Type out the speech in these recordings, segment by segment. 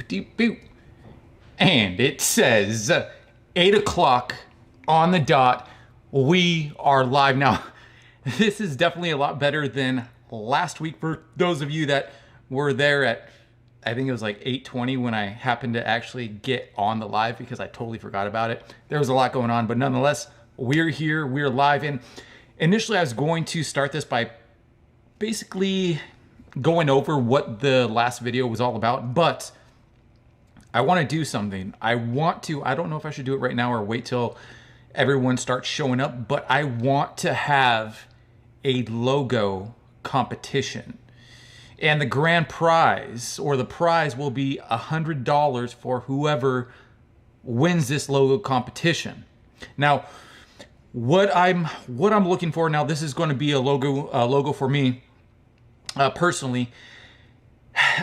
boop. And it says 8 o'clock on the dot. We are live now. This is definitely a lot better than last week for those of you that were there at, I think it was like 8:20 when I happened to actually get on the live because I totally forgot about it. There was a lot going on, but nonetheless, we're here, we're live. And initially I was going to start this by basically going over what the last video was all about, but I want to do something. I don't know if I should do it right now or wait till everyone starts showing up, but I want to have a logo competition. And the grand prize, or the prize, will be $100 for whoever wins this logo competition. Now, what I'm looking for now, this is going to be a logo for me personally.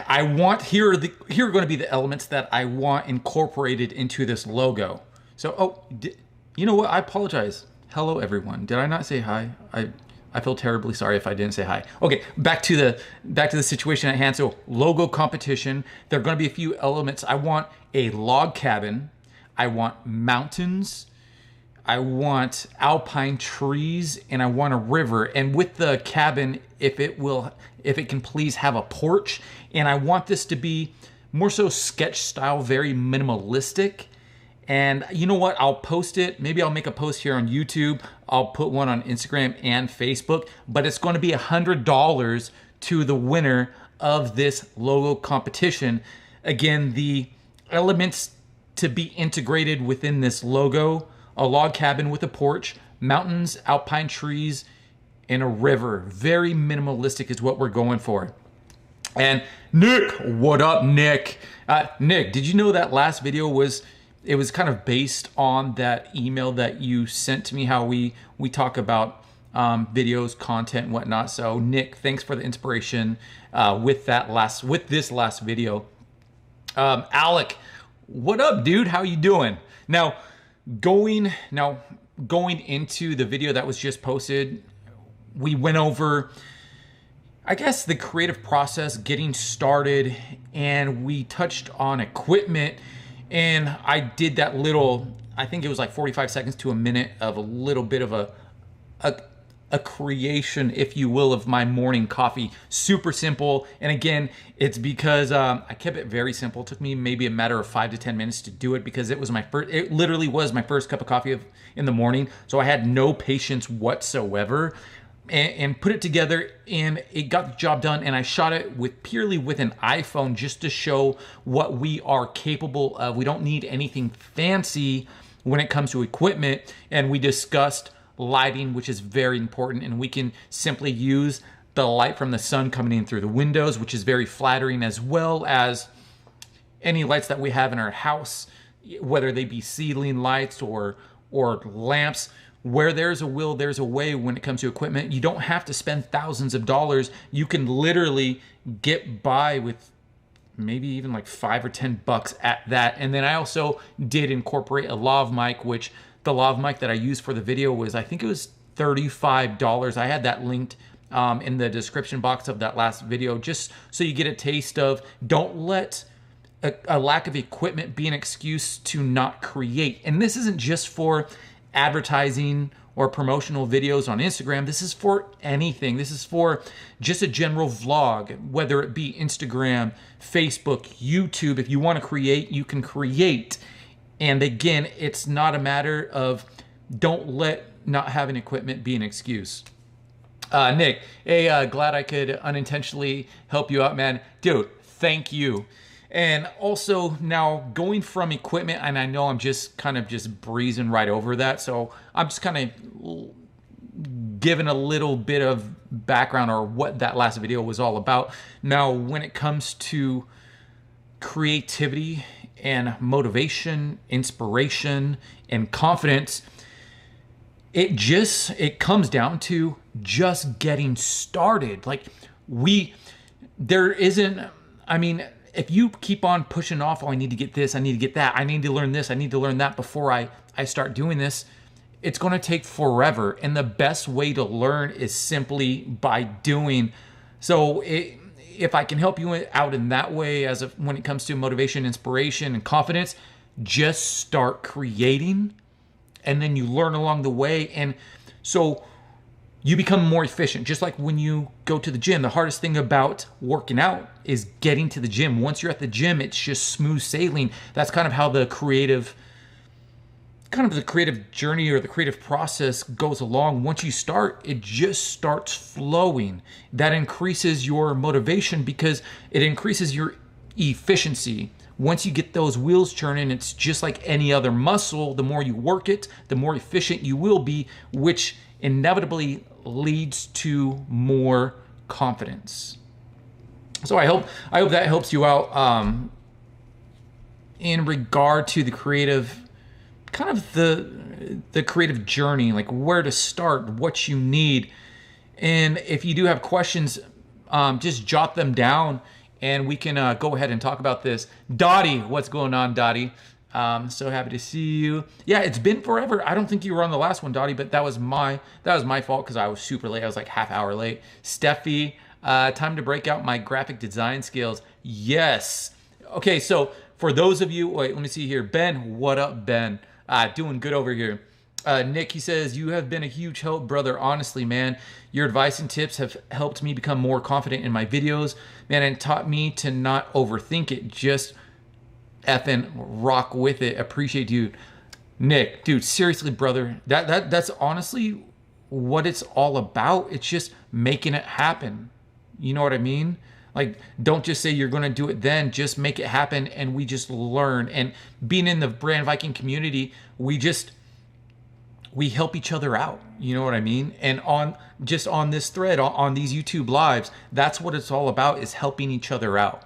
I want here are going to be the elements that I want incorporated into this logo. So, you know what? I apologize. Hello, everyone. Did I not say hi? I feel terribly sorry if I didn't say hi. Okay, back to the situation at hand. So, logo competition. There are going to be a few elements. I want a log cabin. I want mountains. I want alpine trees, and I want a river. And with the cabin, if it can please have a porch. And I want this to be more so sketch style, very minimalistic. And you know what? I'll post it. Maybe I'll make a post here on YouTube. I'll put one on Instagram and Facebook. But it's going to be $100 to the winner of this logo competition. Again, the elements to be integrated within this logo: a log cabin with a porch, mountains, alpine trees, and a river. Very minimalistic is what we're going for. And Nick, what up, Nick? Nick, did you know that last video was kind of based on that email that you sent to me, how we talk about videos, content, and whatnot. So Nick, thanks for the inspiration with this last video. Alec, what up, dude? How you doing? Now, going into the video that was just posted, we went over, I guess, the creative process, getting started, and we touched on equipment. And I did that little, I think it was like 45 seconds to a minute of a little bit of a creation, if you will, of my morning coffee. Super simple. And again, it's because I kept it very simple. It took me maybe a matter of 5 to 10 minutes to do it because it literally was my first cup of coffee in the morning. So I had no patience whatsoever. And put it together, and it got the job done. And I shot it purely with an iPhone just to show what we are capable of. We don't need anything fancy when it comes to equipment. And we discussed lighting, which is very important. And we can simply use the light from the sun coming in through the windows, which is very flattering, as well as any lights that we have in our house, whether they be ceiling lights or lamps. Where there's a will, there's a way when it comes to equipment. You don't have to spend thousands of dollars. You can literally get by with maybe even like $5 or $10 at that. And then I also did incorporate a lav mic, which the lav mic that I used for the video was, I think it was $35. I had that linked in the description box of that last video, just so you get a taste of, don't let a lack of equipment be an excuse to not create. And this isn't just for advertising or promotional videos on Instagram. This is for anything. This is for just a general vlog, whether it be Instagram, Facebook, YouTube. If you want to create, you can create. And again, it's not a matter of, don't let not having equipment be an excuse. Nick, hey, glad I could unintentionally help you out, man. Dude, thank you. And also now going from equipment, and I know I'm just kind of breezing right over that. So I'm just kind of giving a little bit of background or what that last video was all about. Now, when it comes to creativity and motivation, inspiration, and confidence, it comes down to just getting started. Like if you keep on pushing off, oh, I need to get this, I need to get that, I need to learn this, I need to learn that before I start doing this, it's going to take forever. And the best way to learn is simply by doing. So if I can help you out in that way when it comes to motivation, inspiration, and confidence, just start creating, and then you learn along the way. And so you become more efficient. Just like when you go to the gym, the hardest thing about working out is getting to the gym. Once you're at the gym, it's just smooth sailing. That's kind of how the creative journey or the creative process goes along. Once you start, it just starts flowing. That increases your motivation because it increases your efficiency. Once you get those wheels churning, it's just like any other muscle. The more you work it, the more efficient you will be, which inevitably leads to more confidence. So I hope that helps you out in regard to the creative, kind of the creative journey, like where to start, what you need. And if you do have questions, just jot them down and we can go ahead and talk about this. Dottie, what's going on, Dottie? So happy to see you. Yeah, it's been forever. I don't think you were on the last one, Dottie, but that was my fault because I was super late. I was like half hour late. Steffi, time to break out my graphic design skills. Yes. Okay, so for those of you, wait, let me see here. Ben, what up, Ben? Doing good over here. Nick, he says, you have been a huge help, brother. Honestly, man, your advice and tips have helped me become more confident in my videos, man, and taught me to not overthink it. Just effing rock with it. Appreciate you, Nick. Dude, seriously, brother, that's honestly what it's all about. It's just making it happen. You know what I mean? Like, don't just say you're going to do it then, just make it happen. And we just learn. And being in the Brand Viking community, we help each other out. You know what I mean? And on this thread, on these YouTube lives, that's what it's all about, is helping each other out.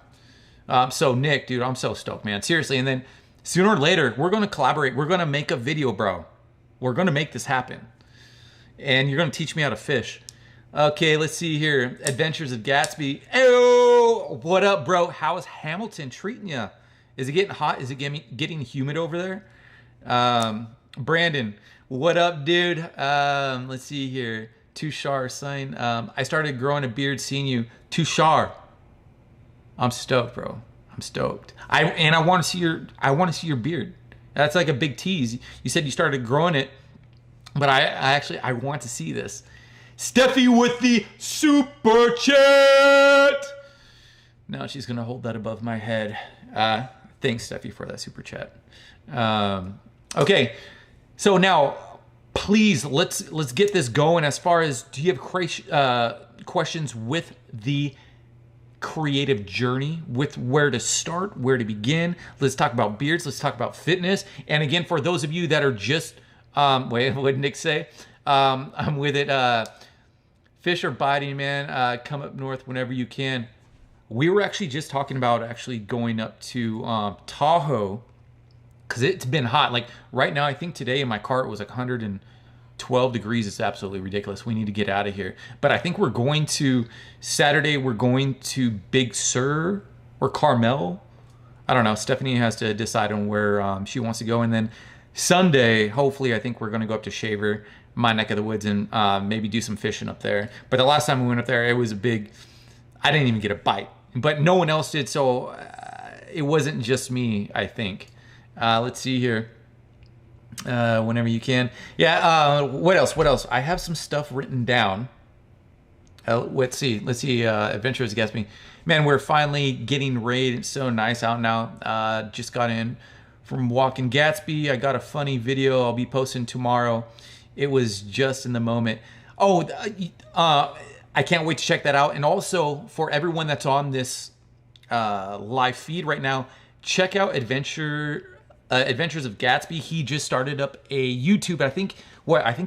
So Nick, dude, I'm so stoked, man. Seriously. And then sooner or later, we're going to collaborate. We're going to make a video, bro. We're going to make this happen. And you're going to teach me how to fish. Okay, let's see here. Adventures of Gatsby. Oh, what up, bro? How is Hamilton treating you? Is it getting hot? Is it getting humid over there? Brandon, what up, dude? Let's see here. Tushar sign. I started growing a beard seeing you. Tushar. I'm stoked, bro. I'm stoked. I want to see your beard. That's like a big tease. You said you started growing it, but I want to see this. Steffi with the super chat. Now she's gonna hold that above my head. Thanks, Steffi, for that super chat. Okay, so now please let's get this going. As far as, do you have questions with the creative journey, with where to start, where to begin? Let's talk about beards. Let's talk about fitness. And again, for those of you that are just wait, what did Nick say? I'm with it. Fish are biting, man. Come up north whenever you can. We were actually just talking about actually going up to Tahoe, because it's been hot. Like right now, I think today in my car it was like 112 degrees. It's absolutely ridiculous. We need to get out of here. But I think we're going to, Saturday, we're going to Big Sur or Carmel. I don't know. Stephanie has to decide on where she wants to go. And then Sunday, hopefully, I think we're going to go up to Shaver, my neck of the woods, and maybe do some fishing up there. But the last time we went up there, it was a big, I didn't even get a bite, but no one else did. So it wasn't just me, I think. Let's see here. Whenever you can. Yeah. What else? I have some stuff written down. Let's see. Adventures Gatsby. Man, we're finally getting raid. It's so nice out now. Just got in from walking Gatsby. I got a funny video I'll be posting tomorrow. It was just in the moment. Oh, I can't wait to check that out. And also for everyone that's on this live feed right now, check out Adventures of Gatsby. He just started up a YouTube. I think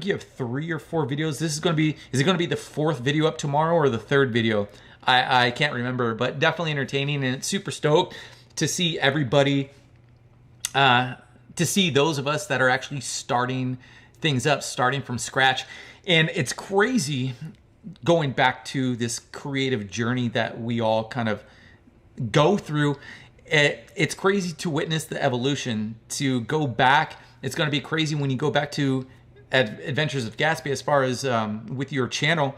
you have 3 or 4 videos. This is going to be, is it going to be the 4th video up tomorrow or the 3rd video? I can't remember, but definitely entertaining, and it's super stoked to see everybody, to see those of us that are actually starting things up, starting from scratch. And it's crazy going back to this creative journey that we all kind of go through. It's crazy to witness the evolution, to go back. It's going to be crazy when you go back to Adventures of Gatsby as far as with your channel.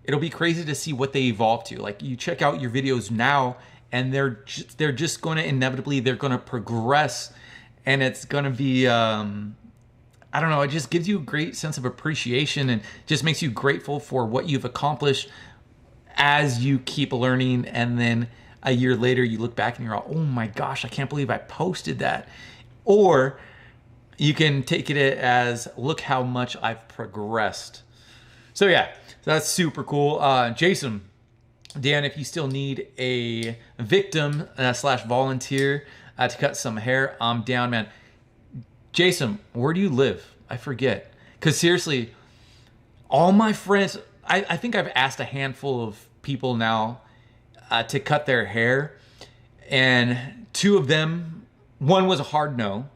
it'll be crazy to see what they evolve to. Like, you check out your videos now, and they're just going to inevitably, they're going to progress, and it's going to be I don't know, it just gives you a great sense of appreciation and just makes you grateful for what you've accomplished as you keep learning. And then a year later, you look back and you're all, oh my gosh, I can't believe I posted that. Or you can take it as, look how much I've progressed. So yeah, that's super cool. Jason, Dan, if you still need a victim slash volunteer to cut some hair, I'm down, man. Jason, where do you live? I forget. Because seriously, all my friends, I think I've asked a handful of people now to cut their hair. And two of them, one was a hard no.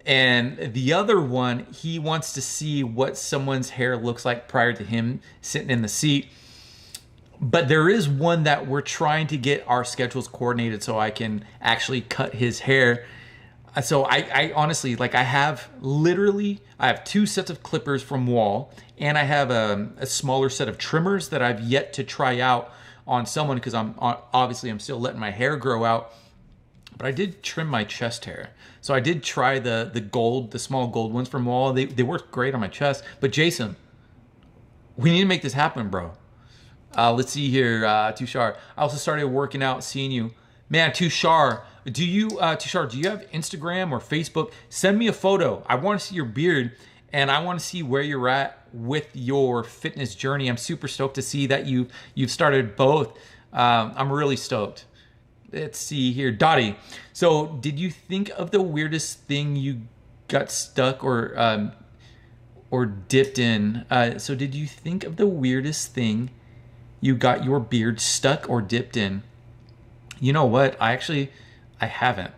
And the other one, he wants to see what someone's hair looks like prior to him sitting in the seat. But there is one that we're trying to get our schedules coordinated so I can actually cut his hair. So I honestly, like, I have two sets of clippers from Wall, and I have a smaller set of trimmers that I've yet to try out on someone, because I'm still letting my hair grow out. But I did trim my chest hair. So I did try the small gold ones from Wall. They worked great on my chest. But Jason, we need to make this happen, bro. Let's see here, Tushar. I also started working out, seeing you. Man, Tushar, do you have Instagram or Facebook? Send me a photo. I want to see your beard, and I want to see where you're at with your fitness journey. I'm super stoked to see that you've started both. I'm really stoked. Let's see here, Dottie. So, did you think of the weirdest thing you got stuck or dipped in? So, did you think of the weirdest thing you got your beard stuck or dipped in? You know what? I haven't.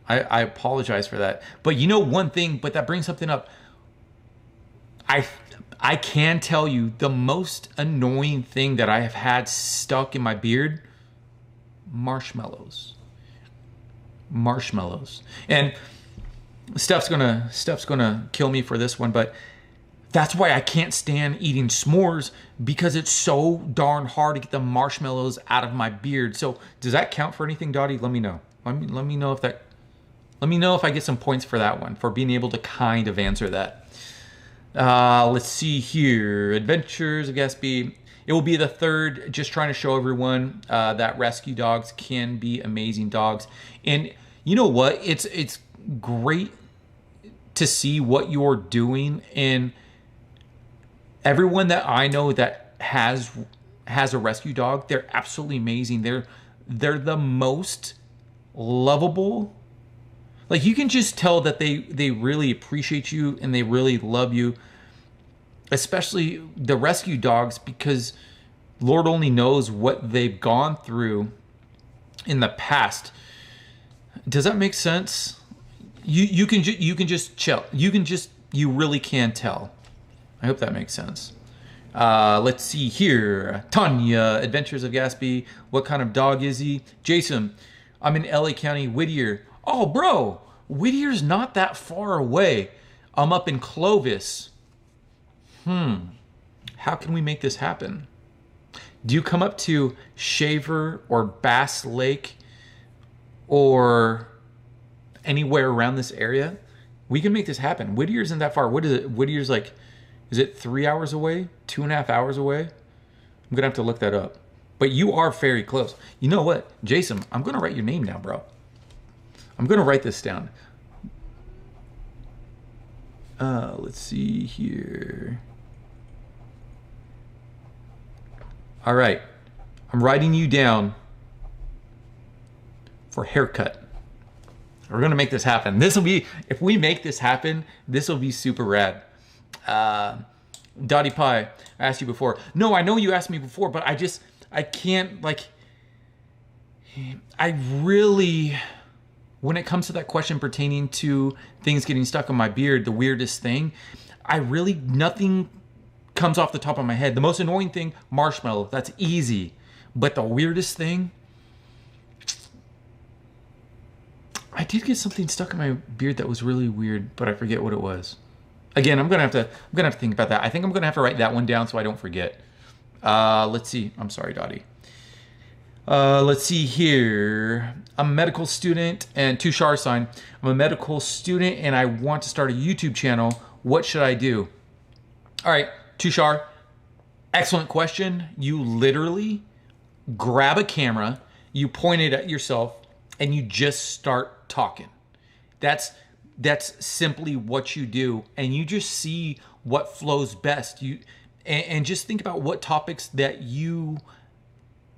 I apologize for that. But you know one thing, but that brings something up. I can tell you the most annoying thing that I have had stuck in my beard: marshmallows. And Steph's gonna kill me for this one, but that's why I can't stand eating s'mores, because it's so darn hard to get the marshmallows out of my beard. So does that count for anything, Dottie? Let me know. Let me know if I get some points for that one, for being able to kind of answer that. Let's see here. Adventures of Gatsby. It will be the third, just trying to show everyone that rescue dogs can be amazing dogs. And you know what? It's great to see what you're doing. And everyone that I know that has a rescue dog, they're absolutely amazing. They're the most lovable. Like, you can just tell that they really appreciate you and they really love you, especially the rescue dogs, because Lord only knows what they've gone through in the past. Does that make sense? You can just chill. You really can tell. I hope that makes sense. Let's see here. Tanya, Adventures of Gatsby. What kind of dog is he? Jason, I'm in LA County, Whittier. Oh, bro, Whittier's not that far away. I'm up in Clovis. How can we make this happen? Do you come up to Shaver or Bass Lake or anywhere around this area? We can make this happen. Whittier isn't that far. What is it? Whittier's like, is it 3 hours away? 2.5 hours away? I'm gonna have to look that up. But you are very close. You know what, Jason, I'm gonna write your name down, bro. I'm gonna write this down. Let's see here. All right, I'm writing you down for haircut. We're gonna make this happen. This will be, if we make this happen, this will be super rad. Dottie Pie, I asked you before. No, I know you asked me before, but I can't, like, I really, when it comes to that question pertaining to things getting stuck on my beard, the weirdest thing, nothing comes off the top of my head. The most annoying thing, marshmallow, that's easy. But the weirdest thing, I did get something stuck in my beard that was really weird, but I forget what it was. Again, I'm gonna have to think about that. I think I'm gonna have to write that one down so I don't forget. Let's see. I'm sorry, Dottie. Let's see here. I'm a medical student and Tushar sign. I'm a medical student and I want to start a YouTube channel. What should I do? All right, Tushar, excellent question. You literally grab a camera, you point it at yourself, and you just start talking. That's simply what you do, and you just see what flows best. And just think about what topics that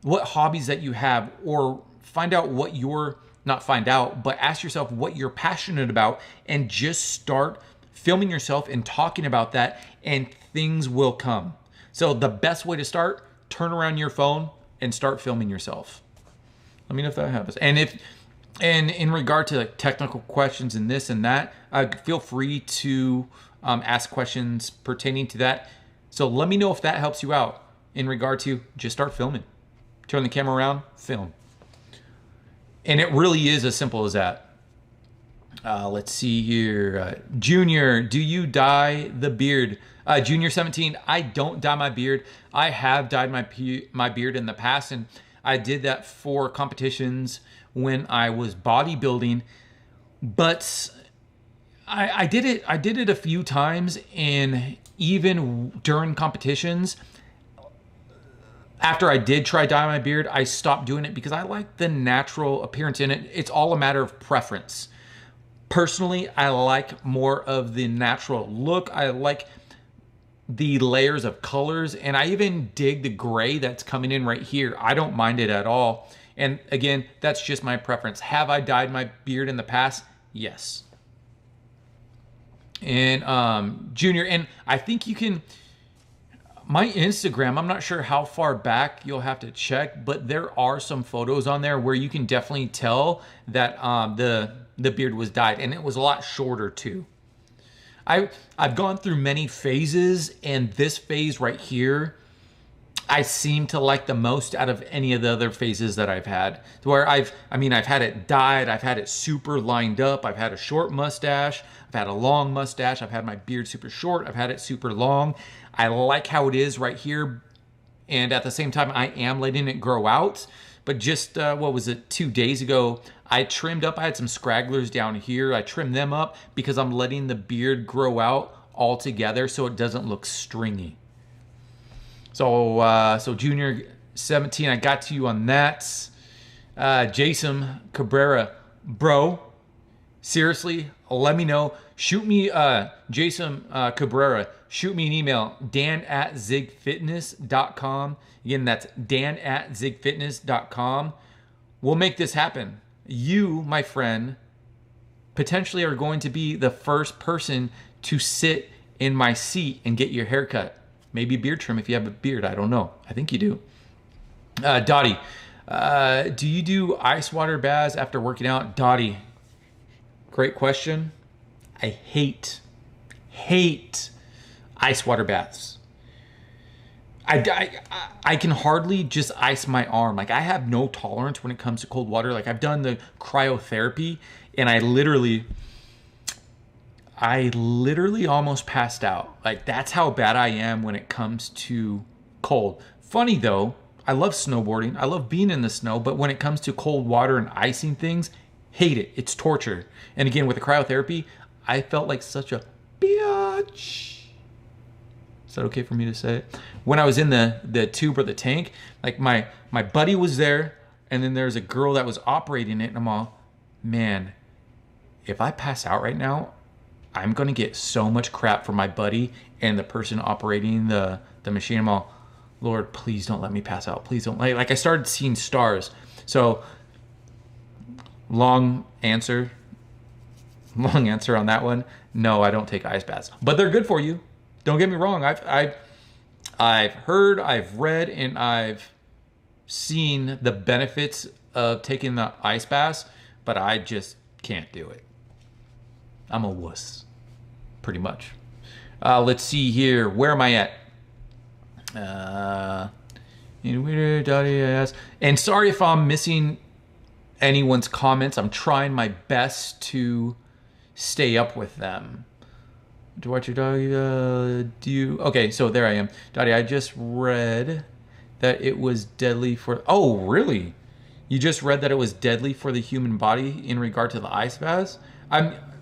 what hobbies that you have, or find out what you're not find out, but ask yourself what you're passionate about, and just start filming yourself and talking about that, and things will come. So the best way to start, turn around your phone and start filming yourself. Let me know if that happens. And in regard to like technical questions and this and that, feel free to ask questions pertaining to that. So let me know if that helps you out in regard to just start filming. Turn the camera around, film. And it really is as simple as that. Let's see here. Junior, do you dye the beard? Junior 17, I don't dye my beard. I have dyed my beard in the past, and I did that for competitions when I was bodybuilding. But I did it a few times, and even during competitions, after I did try dyeing my beard, I stopped doing it because I like the natural appearance in it. It's all a matter of preference. Personally, I like more of the natural look. I like the layers of colors, and I even dig the gray that's coming in right here. I don't mind it at all. And again, that's just my preference. Have I dyed my beard in the past? Yes. And Junior, and I think you can, my Instagram, I'm not sure how far back, you'll have to check, but there are some photos on there where you can definitely tell that the beard was dyed, and it was a lot shorter too. I've gone through many phases, and this phase right here, I seem to like the most out of any of the other phases that I've had. Where I've had it dyed, I've had it super lined up, I've had a short mustache, I've had a long mustache, I've had my beard super short, I've had it super long. I like how it is right here, and at the same time, I am letting it grow out. But just, what was it, 2 days ago, I trimmed up, I had some scragglers down here. I trimmed them up because I'm letting the beard grow out all together so it doesn't look stringy. So Junior 17, I got to you on that. Jason Cabrera, bro, seriously, let me know. Shoot me, Jason Cabrera, shoot me an email, dan@zigfitness.com. Again, that's dan@zigfitness.com. We'll make this happen. You, my friend, potentially are going to be the first person to sit in my seat and get your haircut. Maybe beard trim if you have a beard. I don't know. I think you do. Dottie, do you do ice water baths after working out? Dottie, great question. I hate ice water baths. I can hardly just ice my arm. Like, I have no tolerance when it comes to cold water. Like, I've done the cryotherapy, and I literally almost passed out. Like, that's how bad I am when it comes to cold. Funny though, I love snowboarding. I love being in the snow, but when it comes to cold water and icing things, hate it. It's torture. And again, with the cryotherapy, I felt like such a bitch. Is that okay for me to say it? When I was in the tube or the tank, like my buddy was there, and then there's a girl that was operating it, and I'm all, man, if I pass out right now, I'm gonna get so much crap from my buddy and the person operating the machine. I'm all, Lord, please don't let me pass out. Please don't. Like I started seeing stars. So long answer on that one. No, I don't take ice baths, but they're good for you. Don't get me wrong. I've heard, I've read, and I've seen the benefits of taking the ice baths, but I just can't do it. I'm a wuss, pretty much. Let's see here. Where am I at? And sorry if I'm missing anyone's comments. I'm trying my best to stay up with them. To watch your dog, do you? Okay, so there I am. Dottie, I just read that it was deadly for... Oh, really? You just read that it was deadly for the human body in regard to the ice baths?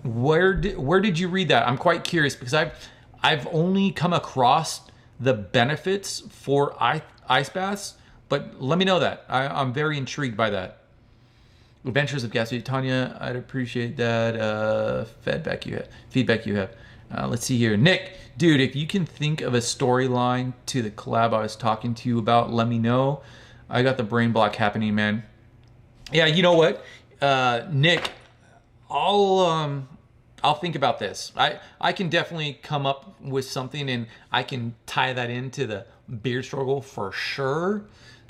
Where did you read that? I'm quite curious because I've only come across the benefits for ice baths, but let me know that. I'm very intrigued by that. Adventures of Gatsby. Tanya, I'd appreciate that feedback you have. Let's see here. Nick, dude, if you can think of a storyline to the collab I was talking to you about, let me know. I got the brain block happening, man. Yeah, you know what, Nick, I'll think about this. I can definitely come up with something, and I can tie that into the beard struggle for sure.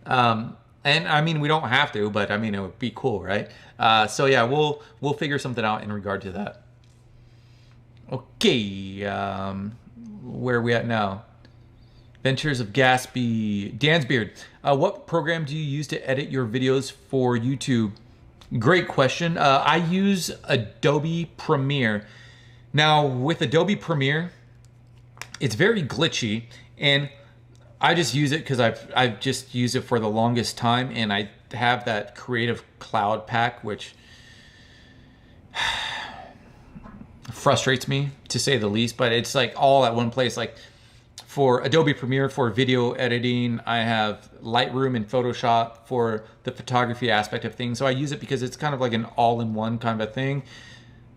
And I mean, we don't have to, but I mean, it would be cool, right? So yeah, we'll figure something out in regard to that. Okay, where are we at now? Adventures of Gatsby. Dan's Beard. What program do you use to edit your videos for YouTube? Great question. I use Adobe Premiere. Now, with Adobe Premiere, it's very glitchy, and I just use it because I've just used it for the longest time, and I have that Creative Cloud pack, which frustrates me to say the least, but it's like all at one place. Like for Adobe Premiere for video editing, I have Lightroom and Photoshop for the photography aspect of things. So I use it because it's kind of like an all-in-one kind of a thing.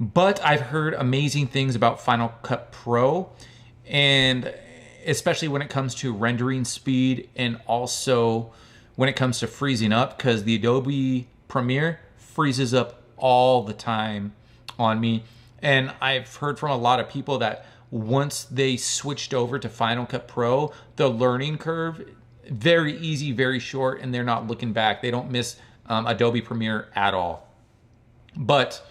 But I've heard amazing things about Final Cut Pro, and especially when it comes to rendering speed, and also when it comes to freezing up, because the Adobe Premiere freezes up all the time on me. And I've heard from a lot of people that once they switched over to Final Cut Pro, the learning curve, very easy, very short, and they're not looking back. They don't miss Adobe Premiere at all. But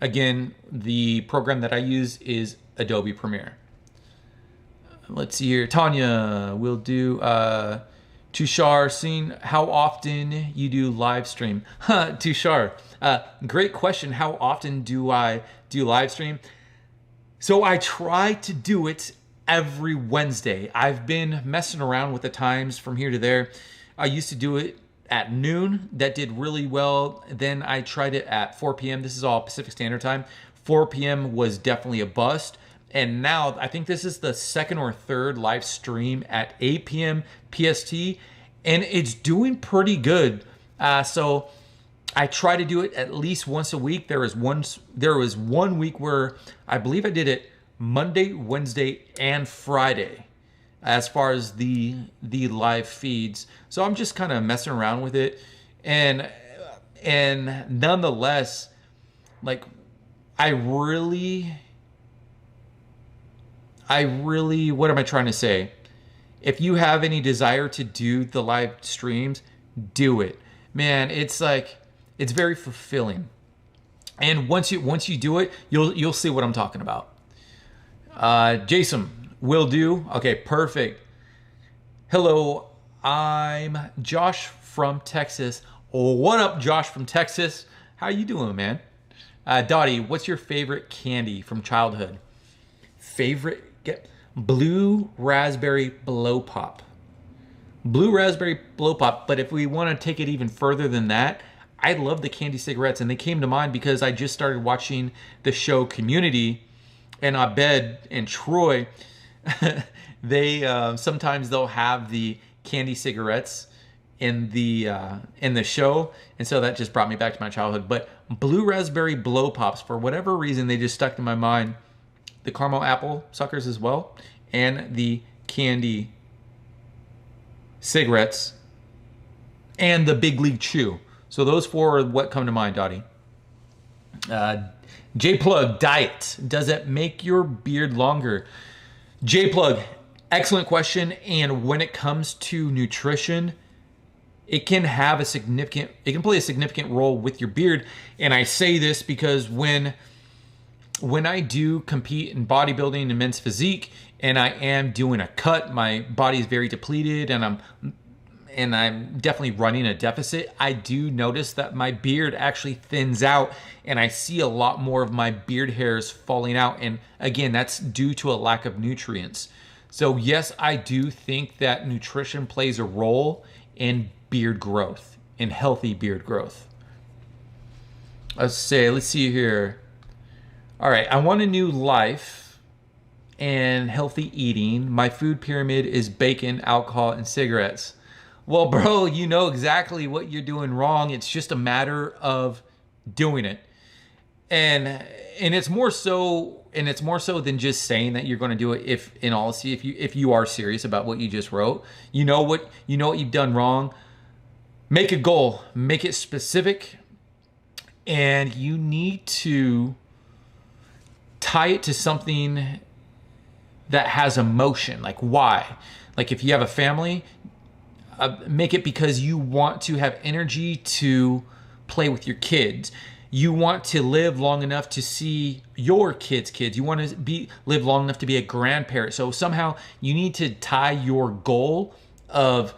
again, the program that I use is Adobe Premiere. Let's see here. Tanya, we'll do Tushar, seeing how often you do live stream. Tushar, great question. How often do I do live stream? So I try to do it every Wednesday. I've been messing around with the times from here to there. I used to do it at noon. That did really well. Then I tried it at 4 p.m. This is all Pacific Standard Time. 4 p.m. was definitely a bust. And now I think this is the second or third live stream at 8 p.m. PST, and it's doing pretty good. So I try to do it at least once a week. There was one week where I believe I did it Monday, Wednesday, and Friday as far as the live feeds. So I'm just kind of messing around with it, and nonetheless, like I really, what am I trying to say? If you have any desire to do the live streams, do it. Man, it's like, it's very fulfilling. And once you do it, you'll see what I'm talking about. Jason, will do. Okay, perfect. Hello, I'm Josh from Texas. What up, Josh from Texas? How you doing, man? Dottie, what's your favorite candy from childhood? Favorite? Blue raspberry blow pop. Blue raspberry blow pop. But if we want to take it even further than that, I love the candy cigarettes, and they came to mind because I just started watching the show Community, and Abed and Troy, they sometimes they'll have the candy cigarettes in the show, and so that just brought me back to my childhood. But blue raspberry blow pops, for whatever reason, they just stuck in my mind. The caramel apple suckers as well, and the candy cigarettes, and the Big League Chew. So those four are what come to mind, Dottie. J-Plug, diet. Does it make your beard longer? J-Plug, excellent question. And when it comes to nutrition, it can play a significant role with your beard. And I say this because when I do compete in bodybuilding and men's physique, and I am doing a cut, my body is very depleted, and I'm definitely running a deficit. I do notice that my beard actually thins out, and I see a lot more of my beard hairs falling out. And again, that's due to a lack of nutrients. So yes, I do think that nutrition plays a role in beard growth, in healthy beard growth. Let's see here. All right, I want a new life and healthy eating. My food pyramid is bacon, alcohol, and cigarettes. Well, bro, you know exactly what you're doing wrong. It's just a matter of doing it. And it's more so than just saying that you're going to do it. If in all honesty, if you are serious about what you just wrote, you know what you've done wrong. Make a goal, make it specific, and you need to tie it to something that has emotion. Like why? Like if you have a family, make it because you want to have energy to play with your kids. You want to live long enough to see your kids' kids. You want to live long enough to be a grandparent. So somehow you need to tie your goal of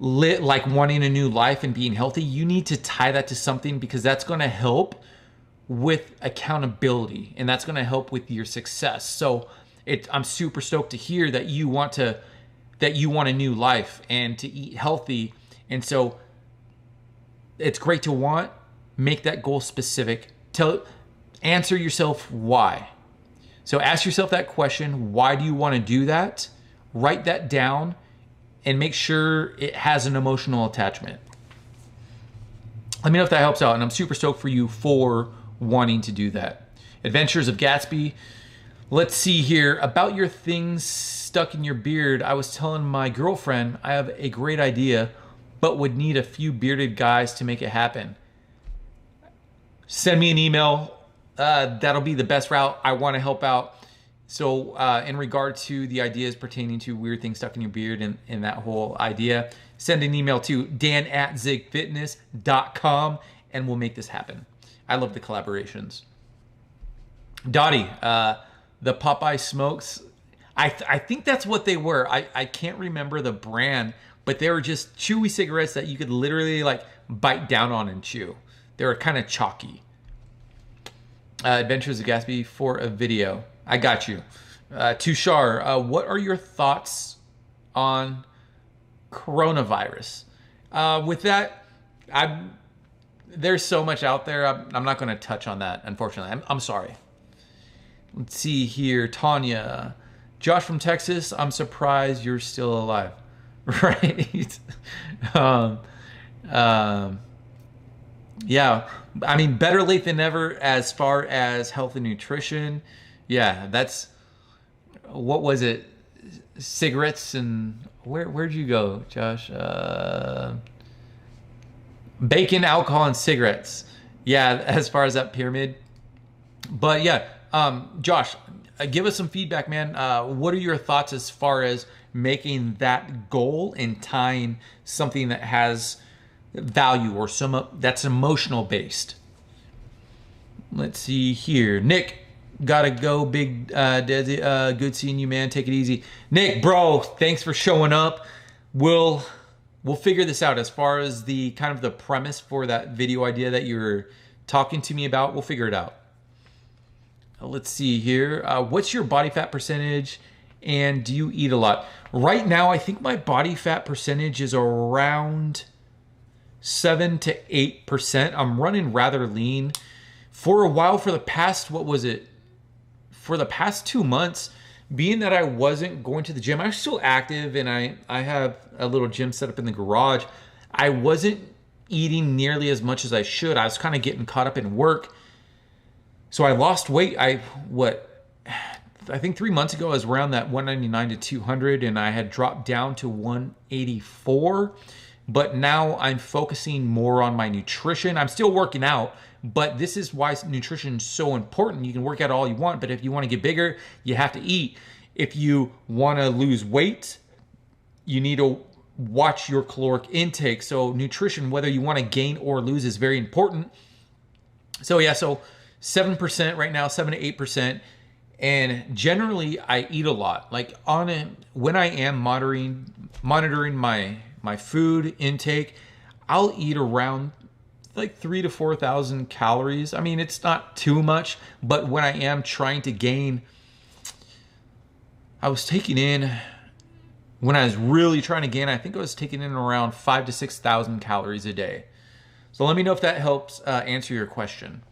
like wanting a new life and being healthy. You need to tie that to something, because that's going to help with accountability, and that's going to help with your success. So I'm super stoked to hear that you want a new life and to eat healthy. And so it's great to make that goal specific. Answer yourself why. So ask yourself that question. Why do you want to do that? Write that down and make sure it has an emotional attachment. Let me know if that helps out. And I'm super stoked for you for wanting to do that. Adventures of Gatsby. Let's see here. About your things stuck in your beard. I was telling my girlfriend I have a great idea, but would need a few bearded guys to make it happen. Send me an email. That'll be the best route. I want to help out. So in regard to the ideas pertaining to weird things stuck in your beard and that whole idea, send an email to dan@zigfitness.com and we'll make this happen. I love the collaborations. Dottie, the Popeye smokes. I think that's what they were. I can't remember the brand, but they were just chewy cigarettes that you could literally like bite down on and chew. They were kind of chalky. Adventures of Gatsby for a video. I got you. Tushar, what are your thoughts on coronavirus? With that, there's so much out there. I'm not going to touch on that, unfortunately. I'm sorry. Let's see here. Tanya. Josh from Texas, I'm surprised you're still alive. Right? Yeah, I mean, better late than never as far as health and nutrition. Yeah, that's, what was it? Cigarettes and, where'd you go, Josh? Bacon, alcohol, and cigarettes. Yeah, as far as that pyramid. But yeah, Josh, give us some feedback, man. What are your thoughts as far as making that goal and tying something that has value or that's emotional based? Let's see here. Nick, gotta go, big Desi. Good seeing you, man. Take it easy. Nick, bro, thanks for showing up. We'll figure this out as far as the kind of the premise for that video idea that you're talking to me about. We'll figure it out. Let's see here. What's your body fat percentage and do you eat a lot? Right now, I think my body fat percentage is around 7 to 8%. I'm running rather lean. For a while, for the past, for the past 2 months, being that I wasn't going to the gym, I was still active and I have a little gym set up in the garage. I wasn't eating nearly as much as I should. I was kind of getting caught up in work. So I lost weight. I think 3 months ago I was around that 199 to 200 and I had dropped down to 184. But now I'm focusing more on my nutrition. I'm still working out, but this is why nutrition is so important. You can work out all you want, but if you want to get bigger, you have to eat. If you want to lose weight, you need to watch your caloric intake. So nutrition, whether you want to gain or lose, is very important. So yeah, so 7% right now, 7 to 8%. And generally I eat a lot. Like when I am monitoring my food intake, I'll eat around like 3,000 to 4,000 calories. I mean, it's not too much, but when I am trying to gain I was taking in, when I was really trying to gain, I think I was taking in around 5,000 to 6,000 calories a day. So let me know if that helps answer your question.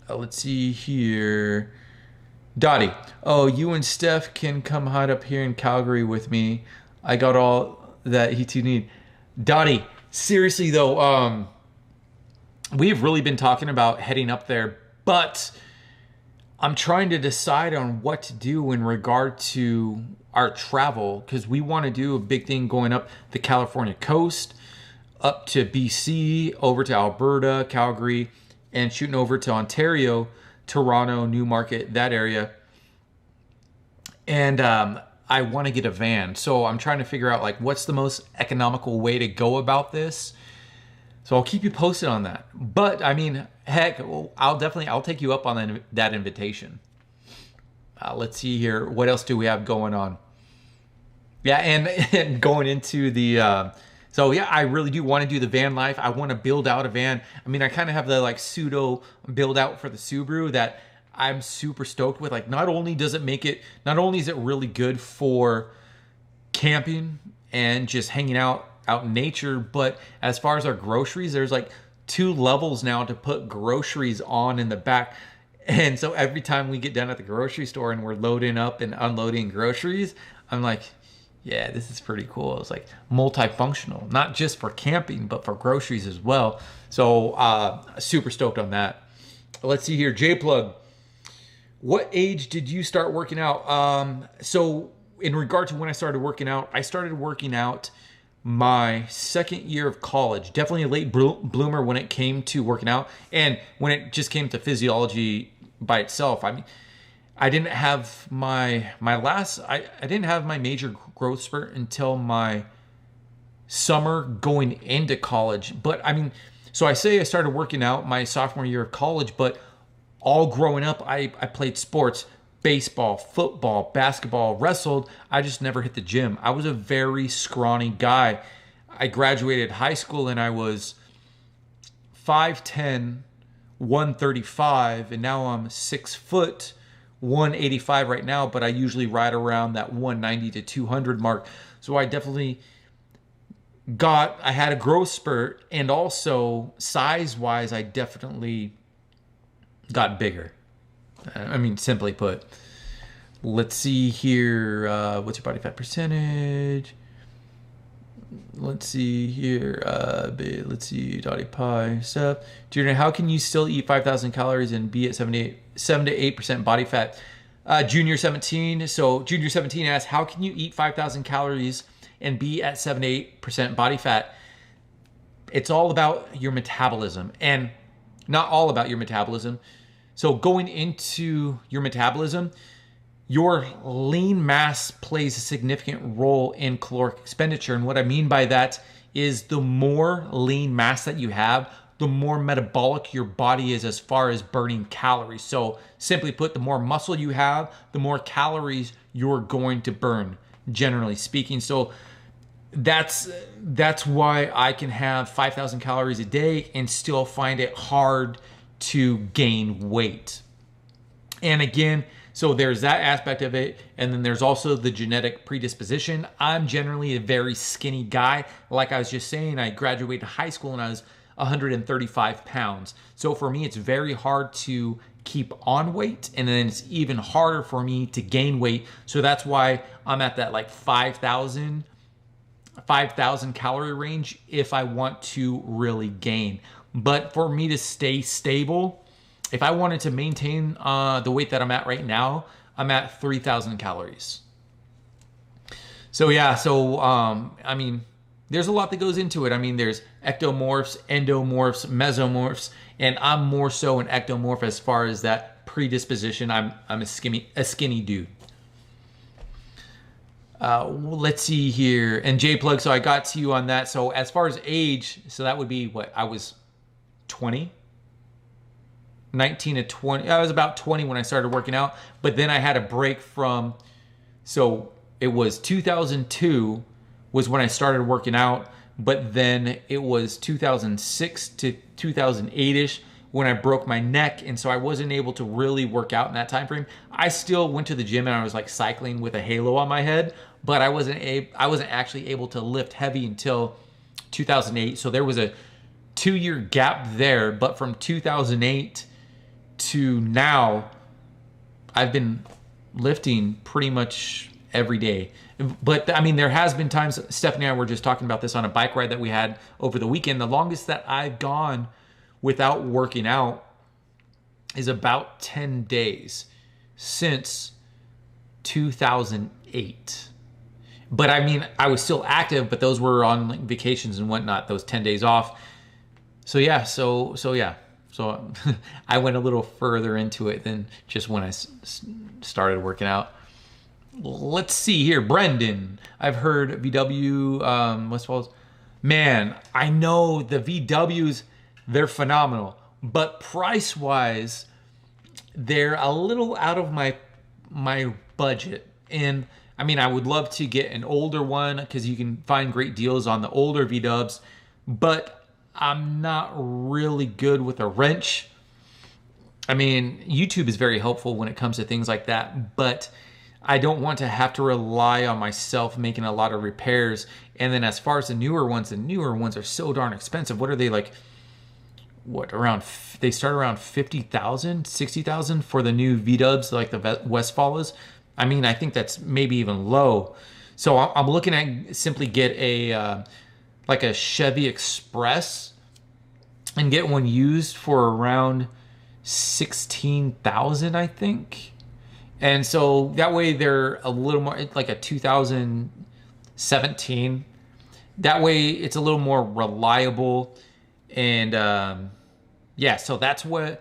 Let's see here. Dottie, oh, you and Steph can come hide up here in Calgary with me. I got all that he two need. Dottie, seriously though, we've really been talking about heading up there, but I'm trying to decide on what to do in regard to our travel, because we want to do a big thing going up the California coast, up to BC, over to Alberta, Calgary, and shooting over to Ontario, Toronto, Newmarket, that area. And I want to get a van. So I'm trying to figure out like what's the most economical way to go about this. So I'll keep you posted on that. But I mean, heck, I'll take you up on that invitation. Let's see here. What else do we have going on? Yeah, and going into the so yeah, I really do want to do the van life. I want to build out a van. I mean, I kind of have the like pseudo build out for the Subaru that I'm super stoked with. Like, not only is it really good for camping and just hanging out in nature, but as far as our groceries, there's like 2 levels now to put groceries on in the back. And so every time we get done at the grocery store and we're loading up and unloading groceries, I'm like, yeah, this is pretty cool. It's like multifunctional, not just for camping, but for groceries as well. So super stoked on that. Let's see here. J-Plug, what age did you start working out? So in regard to when I started working out my 2nd year of college. Definitely a late bloomer when it came to working out. And when it just came to physiology by itself, I mean, I didn't have my major growth spurt until my summer going into college. But I mean, so I say I started working out my sophomore year of college, but all growing up, I played sports, baseball, football, basketball, wrestled. I just never hit the gym. I was a very scrawny guy. I graduated high school and I was 5'10", 135, and now I'm 6 foot, 185 right now, but I usually ride around that 190 to 200 mark. So I definitely I had a growth spurt, and also size-wise, I definitely got bigger. I mean, simply put. Let's see here. What's your body fat percentage? Let's see here. Let's see. Dottie Pie stuff. Junior, how can you still eat 5,000 calories and be at 7 to 8% body fat? Junior 17. So Junior 17 asks, how can you eat 5,000 calories and be at 7 to 8% body fat? It's all about your metabolism, and not all about your metabolism. So going into your metabolism, your lean mass plays a significant role in caloric expenditure. And what I mean by that is the more lean mass that you have, the more metabolic your body is as far as burning calories. So simply put, the more muscle you have, the more calories you're going to burn, generally speaking. So that's why I can have 5,000 calories a day and still find it hard to gain weight. And again, so there's that aspect of it. And then there's also the genetic predisposition. I'm generally a very skinny guy. Like I was just saying, I graduated high school and I was 135 pounds. So for me, it's very hard to keep on weight. And then it's even harder for me to gain weight. So that's why I'm at that like 5,000 calorie range if I want to really gain. But for me to stay stable, if I wanted to maintain the weight that I'm at right now, I'm at 3,000 calories. So yeah, I mean, there's a lot that goes into it. I mean, there's ectomorphs, endomorphs, mesomorphs, and I'm more so an ectomorph as far as that predisposition. I'm a skinny dude. Let's see here. And J-Plug, so I got to you on that. So as far as age, so that would be what? I was 20? 19 to 20. I was about 20 when I started working out. But then I had a break from, so it was 2002 was when I started working out. But then it was 2006 to 2008-ish when I broke my neck, and so I wasn't able to really work out in that time frame. I still went to the gym and I was like cycling with a halo on my head, but I wasn't actually able to lift heavy until 2008. So there was a 2-year gap there, but from 2008 to now, I've been lifting pretty much every day. But I mean, there has been times, Stephanie and I were just talking about this on a bike ride that we had over the weekend. The longest that I've gone without working out is about 10 days since 2008. But I mean, I was still active, but those were on like vacations and whatnot, those 10 days off. So yeah, so I went a little further into it than just when I started working out. Let's see here, Brendan. I've heard VW Westfalls. Man, I know the VWs, they're phenomenal, but price-wise, they're a little out of my budget. And I mean, I would love to get an older one because you can find great deals on the older VWs, but I'm not really good with a wrench. I mean, YouTube is very helpful when it comes to things like that, but I don't want to have to rely on myself making a lot of repairs. And then as far as the newer ones are so darn expensive. What are they like? What, around, they start around 50,000, 60,000 for the new V-dubs, like the Westfalas. I mean, I think that's maybe even low. So I'm looking at simply get a, like a Chevy Express and get one used for around 16,000, I think. And so that way they're a little more like a 2017. That way it's a little more reliable. And yeah, so that's the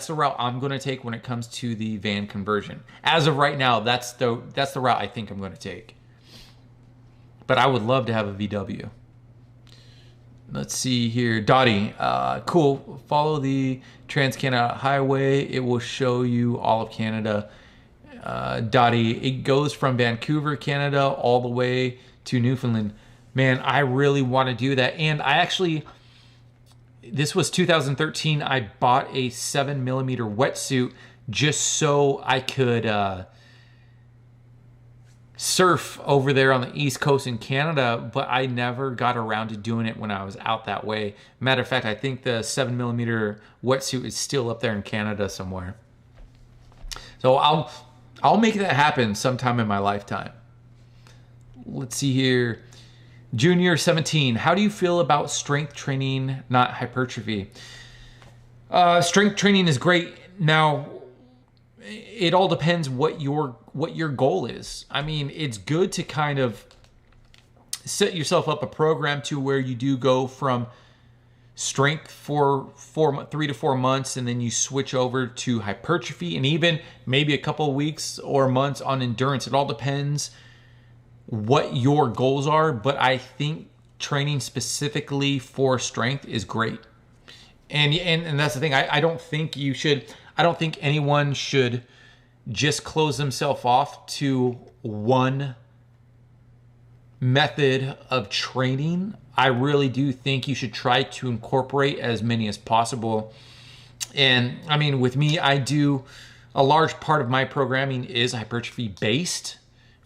route I'm going to take when it comes to the van conversion. As of right now, that's the route I think I'm going to take. But I would love to have a VW. Let's see here. Dottie, cool. Follow the Trans-Canada Highway. It will show you all of Canada. Dottie, it goes from Vancouver, Canada, all the way to Newfoundland. Man, I really want to do that. And I actually, this was 2013. I bought a 7mm wetsuit just so I could surf over there on the East Coast in Canada, but I never got around to doing it when I was out that way. Matter of fact, I think the 7mm wetsuit is still up there in Canada somewhere. So I'll make that happen sometime in my lifetime. Let's see here. Junior 17, how do you feel about strength training, not hypertrophy? Strength training is great. Now, it all depends what your goal is. I mean, it's good to kind of set yourself up a program to where you do go from strength for 3 to 4 months, and then you switch over to hypertrophy, and even maybe a couple of weeks or months on endurance. It all depends what your goals are, but I think training specifically for strength is great. And that's the thing. I don't think anyone should just close themselves off to one method of training. I really do think you should try to incorporate as many as possible. And I mean, with me, I do a large part of my programming is hypertrophy based,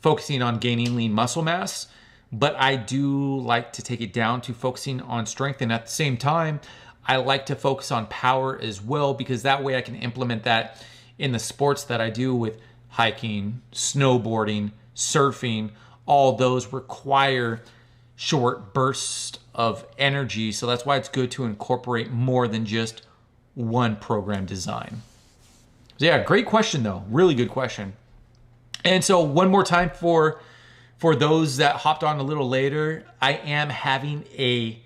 focusing on gaining lean muscle mass, but I do like to take it down to focusing on strength. And at the same time, I like to focus on power as well, because that way I can implement that in the sports that I do with hiking, snowboarding, surfing. All those require short bursts of energy. So that's why it's good to incorporate more than just one program design. So yeah, great question though. Really good question. And so one more time for those that hopped on a little later, I am having a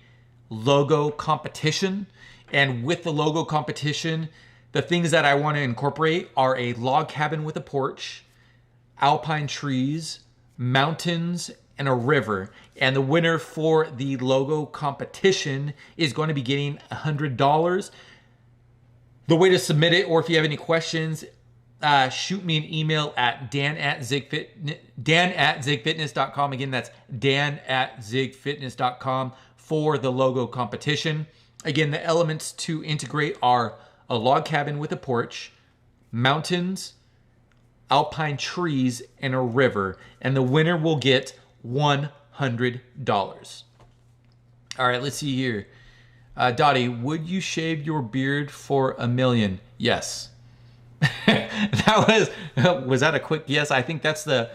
logo competition. And with the logo competition, the things that I want to incorporate are a log cabin with a porch, alpine trees, mountains, and a river. And the winner for the logo competition is going to be getting $100. The way to submit it, or if you have any questions, shoot me an email at dan@zigfitness.com. Again, that's dan@zigfitness.com for the logo competition. Again, the elements to integrate are a log cabin with a porch, mountains, alpine trees, and a river. And the winner will get $100. All right, let's see here. Dottie, would you shave your beard for $1 million? Yes. Was that a quick yes? I think that's the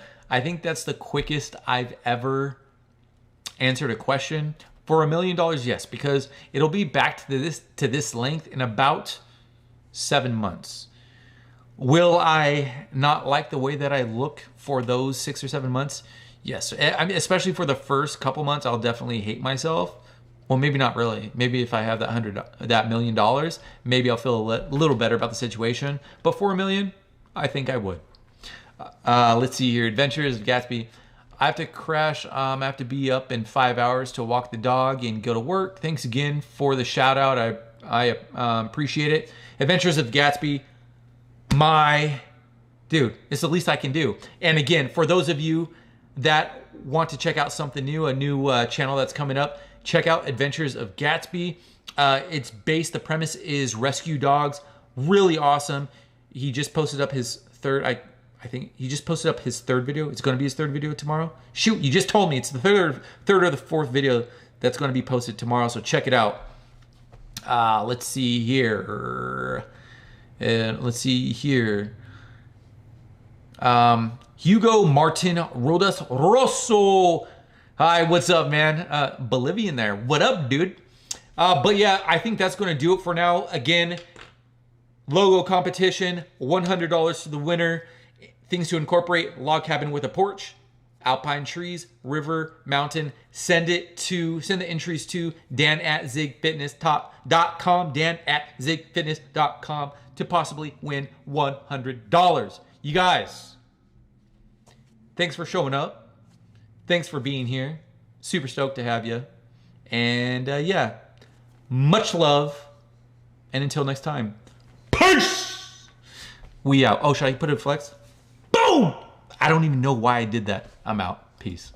quickest I've ever answered a question. For $1 million, yes, because it'll be back to this length in about 7 months. Will I not like the way that I look for those 6 or 7 months? Yes. I mean, especially for the first couple months, I'll definitely hate myself. Well, maybe not really. Maybe if I have that $1 million, maybe I'll feel a little better about the situation. But for $1 million, I think I would. Let's see here. Adventures of Gatsby. I have to crash. I have to be up in 5 hours to walk the dog and go to work. Thanks again for the shout out. I appreciate it. Adventures of Gatsby. My dude, it's the least I can do. And again, for those of you that want to check out something new, a new channel that's coming up, check out Adventures of Gatsby. The premise is rescue dogs. Really awesome. He just posted up his third, I think he just posted up his third video. It's going to be his third video tomorrow. Shoot, you just told me it's the third or the fourth video that's going to be posted tomorrow. So check it out. Let's see here. Hugo Martin Rodas Rosso. Hi, what's up, man? Bolivian there. What up, dude? But yeah, I think that's going to do it for now. Again, logo competition, $100 to the winner. Things to incorporate: log cabin with a porch, alpine trees, river, mountain. Send the entries to dan@zigfitness.com, dan@zigfitness.com to possibly win $100. You guys, thanks for showing up. Thanks for being here. Super stoked to have you. And yeah, much love. And until next time, peace. We out. Oh, should I put a flex? Boom! I don't even know why I did that. I'm out. Peace.